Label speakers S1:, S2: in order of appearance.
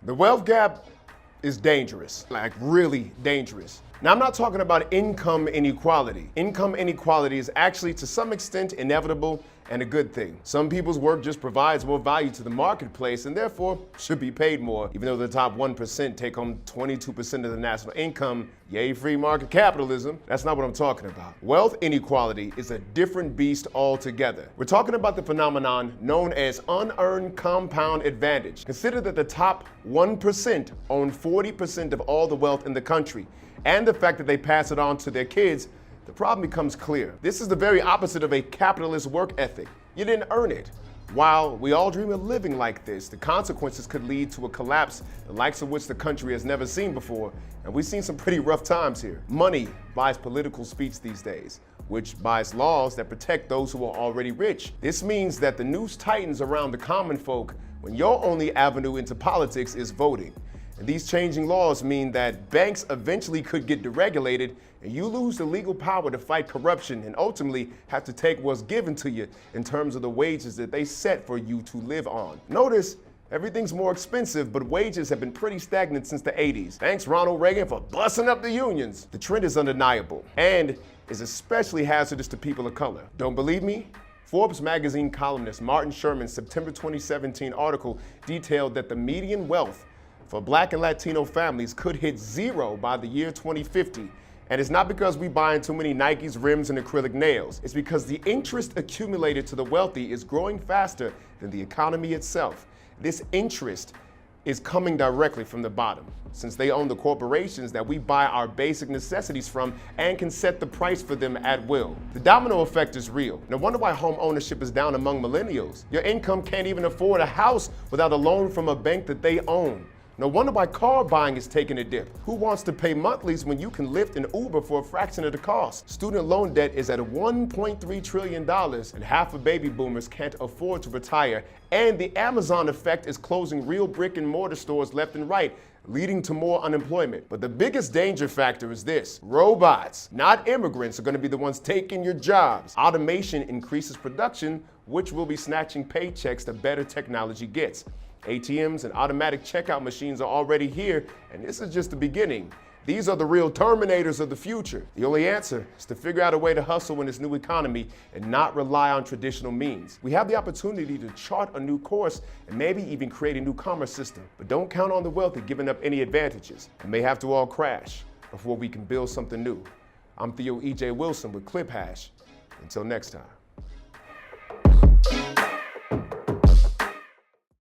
S1: The wealth gap is dangerous, like really dangerous. Now, I'm not talking about income inequality. Income inequality is actually, to some extent, inevitable and a good thing. Some people's work just provides more value to the marketplace and therefore should be paid more, even though the top 1% take home 22% of the national income. Yay, free market capitalism. That's not what I'm talking about. Wealth inequality is a different beast altogether. We're talking about the phenomenon known as unearned compound advantage. Consider that the top 1% own 40% of all the wealth in the country, and the fact that they pass it on to their kids. The problem becomes clear. This is the very opposite of a capitalist work ethic. You didn't earn it. While we all dream of living like this, the consequences could lead to a collapse the likes of which the country has never seen before, and we've seen some pretty rough times here. Money buys political speech these days, which buys laws that protect those who are already rich. This means that the noose tightens around the common folk when your only avenue into politics is voting. And these changing laws mean that banks eventually could get deregulated and you lose the legal power to fight corruption and ultimately have to take what's given to you in terms of the wages that they set for you to live on. Notice, everything's more expensive, but wages have been pretty stagnant since the 80s. Thanks, Ronald Reagan, for busting up the unions. The trend is undeniable and is especially hazardous to people of color. Don't believe me? Forbes magazine columnist Martin Sherman's September 2017 article detailed that the median wealth for Black and Latino families could hit zero by the year 2050. And it's not because we buying too many Nikes, rims, and acrylic nails. It's because the interest accumulated to the wealthy is growing faster than the economy itself. This interest is coming directly from the bottom, since they own the corporations that we buy our basic necessities from and can set the price for them at will. The domino effect is real. No wonder why home ownership is down among millennials. Your income can't even afford a house without a loan from a bank that they own. No wonder why car buying is taking a dip. Who wants to pay monthlies when you can Lyft and Uber for a fraction of the cost? Student loan debt is at $1.3 trillion, and half of baby boomers can't afford to retire. And the Amazon effect is closing real brick and mortar stores left and right, leading to more unemployment. But the biggest danger factor is this: robots, not immigrants, are going to be the ones taking your jobs. Automation increases production, which will be snatching paychecks the better technology gets. ATMs and automatic checkout machines are already here, and this is just the beginning. These are the real terminators of the future. The only answer is to figure out a way to hustle in this new economy and not rely on traditional means. We have the opportunity to chart a new course and maybe even create a new commerce system. But don't count on the wealthy giving up any advantages. It may have to all crash before we can build something new. I'm Theo E.J. Wilson with ClipHash. Until next time.